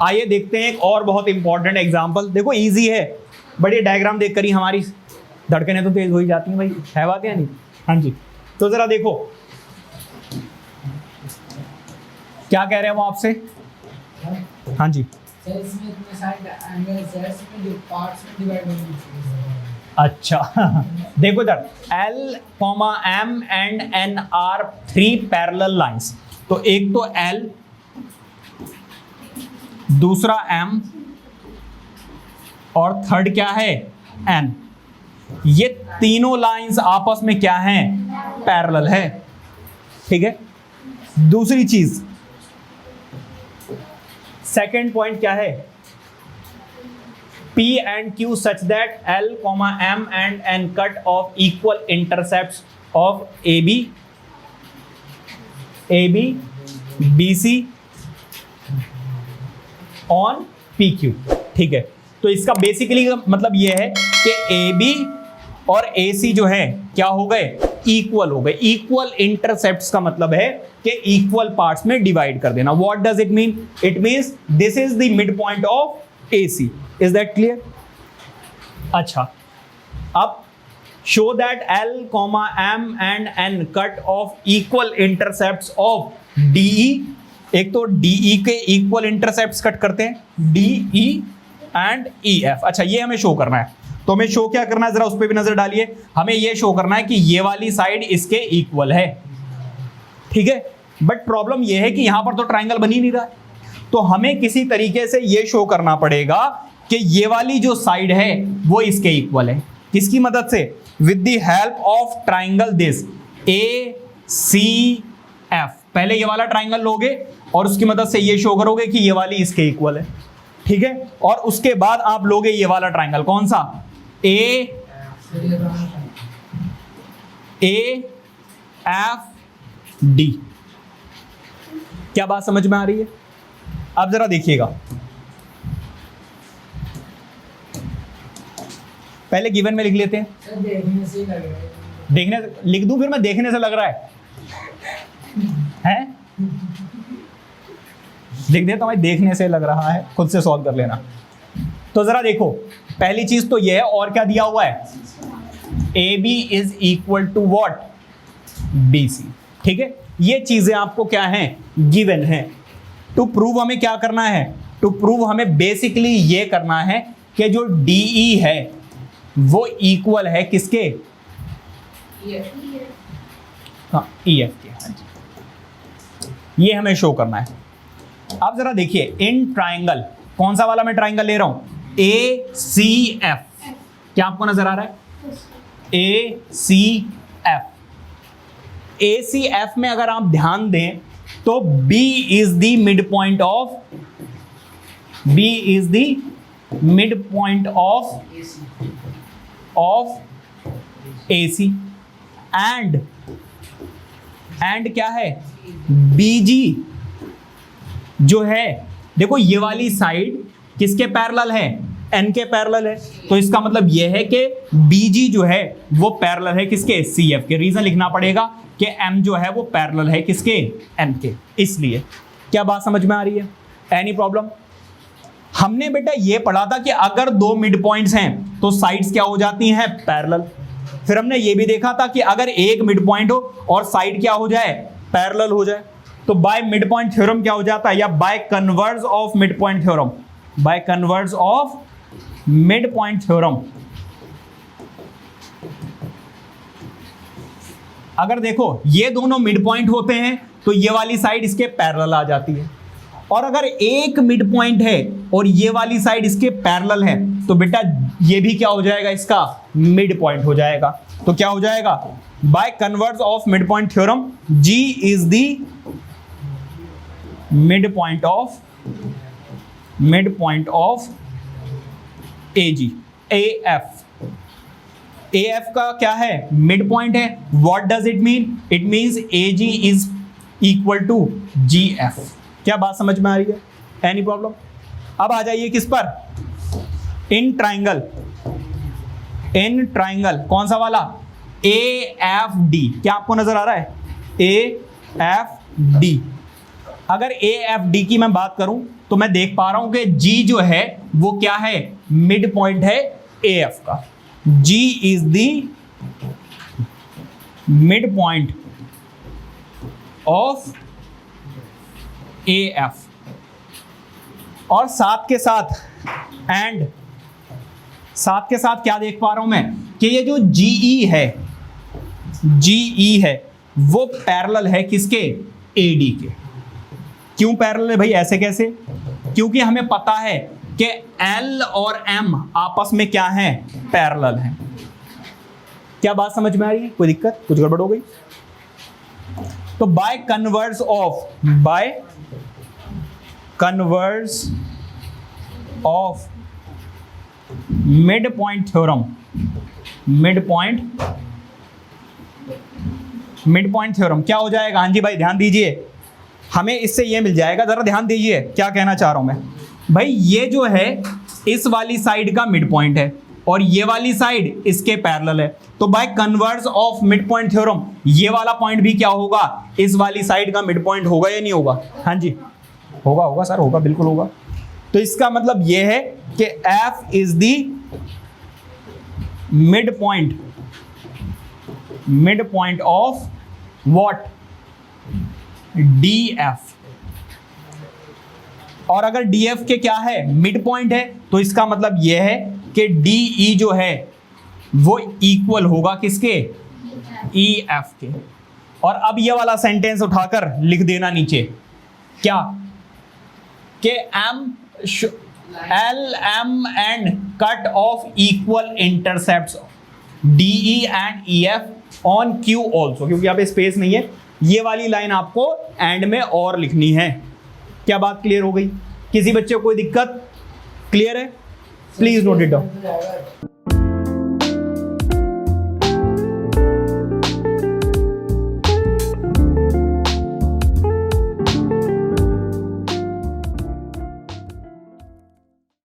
आइए देखते हैं एक और बहुत इंपॉर्टेंट एग्जांपल। देखो इजी है, बड़ी डायग्राम देख कर ही हमारी धड़कनें तो तेज हो ही जाती हैं भाई, है बात या नहीं? हाँ जी, तो जरा देखो क्या कह रहे हैं वो आपसे। हाँ जी, अच्छा देखो इधर L, M and N are 3 parallel lines. तो एक तो L, दूसरा M और थर्ड क्या है N। ये तीनों लाइंस आपस में क्या हैं? पैरेलल है। ठीक है, दूसरी चीज सेकेंड पॉइंट क्या है? P and Q such that L, M and N cut off equal intercepts of AB, BC on PQ। ठीक है, तो इसका बेसिकली मतलब यह है कि AB और AC जो है क्या हो गए? इक्वल हो गए। इक्वल इंटरसेप्ट्स का मतलब है कि इक्वल पार्ट्स में डिवाइड कर देना। What does it mean? It means this is the mid point of AC। Is that clear? अच्छा, अब show that L, M and N cut off equal intercepts of DE। एक तो DE के equal intercepts cut करते हैं, DE and EF। अच्छा, ये हमें शो करना है, तो हमें शो क्या करना है, जरा उस पर भी नजर डालिए। हमें ये शो करना है कि ये वाली साइड इसके इक्वल है। ठीक है, बट प्रॉब्लम ये है कि यहां पर तो ट्राइंगल बन ही नहीं रहा है, तो हमें किसी तरीके से ये शो करना पड़ेगा कि ये वाली जो साइड है वो इसके इक्वल है। किसकी मदद से? With the help of triangle this ACF। पहले ये वाला ट्राइंगल लोगे और उसकी मदद से ये शो करोगे कि ये वाली इसके इक्वल है। ठीक है, और उसके बाद आप लोगे ये वाला ट्राइंगल, कौन सा? AFD। क्या बात समझ में आ रही है? अब जरा देखिएगा, पहले गिवन में लिख लेते हैं। देखने से लग रहा है। देखने लिख दूं फिर मैं? देखने से लग रहा है लिख देता हूं, देखने से लग रहा है, खुद से सॉल्व कर लेना। तो जरा देखो, पहली चीज तो यह है, और क्या दिया हुआ है? AB is equal to what? BC। ठीक है, ये चीजें आपको क्या हैं? गिवन है। टू प्रूव हमें क्या करना है? टू प्रूव हमें बेसिकली ये करना है कि जो DE है वो इक्वल है किसके? हाँ, EF के। हाँ जी, ये हमें शो करना है। अब जरा देखिए, इन ट्राइंगल, कौन सा वाला मैं ट्राइंगल ले रहा हूं? ACF। क्या आपको नजर आ रहा है? ACF। ACF में अगर आप ध्यान दें तो B is the mid point of AC and क्या है? BG जो है, देखो ये वाली साइड किसके पैरेलल है? N के पैरेलल है। तो इसका मतलब यह है कि BG जो है वो पैरेलल है किसके? CF के। रीजन लिखना पड़ेगा कि M जो है वो पैरेलल है किसके? N के। इसलिए क्या बात समझ में आ रही है? Any problem? हमने बेटा ये पढ़ा था कि अगर दो मिड पॉइंट्स हैं तो साइड्स क्या हो जाती हैं? पैरेलल। फिर हमने ये भी देखा था कि अगर एक मिड पॉइंट हो और साइड क्या हो जाए? पैरेलल हो जाए, तो बाय मिड पॉइंट थ्योरम क्या हो जाता है? या by converse of mid point theorem, by converse of mid point theorem. अगर देखो ये दोनों मिड पॉइंट होते हैं तो ये वाली साइड इसके पैरेलल आ जाती है, और अगर एक मिड पॉइंट है और ये वाली साइड इसके पैरेलल है तो बेटा ये भी क्या हो जाएगा? इसका मिड पॉइंट हो जाएगा। तो क्या हो जाएगा? By converse of mid point theorem, G is the mid point of AG। AF का क्या है? मिड पॉइंट है। What does it mean? It means AG is equal to GF। क्या बात समझ में आ रही है? Any problem? अब आ जाइए किस पर? इन ट्राइंगल कौन सा वाला? AFD। क्या आपको नजर आ रहा है? AFD। अगर ए एफ डी की मैं बात करूं तो मैं देख पा रहा हूं कि जी जो है वो क्या है, मिड पॉइंट है ए एफ का। G is the mid point of A F. और साथ के साथ क्या देख पा रहा हूं मैं कि ये जो जीई है वो पैरेलल है किसके, एडी के। क्यों पैरेलल है भाई, ऐसे कैसे? क्योंकि हमें पता है कि एल और एम आपस में क्या है, पैरेलल है। क्या बात समझ में आ रही है? कोई दिक्कत, कुछ गड़बड़ हो गई? तो by converse of mid point theorem क्या हो जाएगा? हाँ जी भाई ध्यान दीजिए, हमें इससे ये मिल जाएगा। जरा ध्यान दीजिए क्या कहना चाह रहा हूं मैं भाई। ये जो है इस वाली साइड का मिड पॉइंट है और ये वाली साइड इसके पैरेलल है। तो by converse of mid point theorem ये वाला पॉइंट भी क्या होगा, इस वाली साइड का मिड पॉइंट होगा या नहीं होगा? हाँ जी होगा सर, होगा, बिल्कुल होगा। तो इसका मतलब ये है कि F is the mid point of what, DF। और अगर DF के क्या है, मिड पॉइंट है, तो इसका मतलब यह है कि DE जो है वो इक्वल होगा किसके, EF के। और अब ये वाला सेंटेंस उठाकर लिख देना नीचे, क्या कि L M and cut off equal intercepts DE and EF on Q also, क्योंकि यहाँ पे स्पेस नहीं है। ये वाली लाइन आपको एंड में और लिखनी है। क्या बात क्लियर हो गई? किसी बच्चे को कोई दिक्कत? क्लियर है? Please note it down.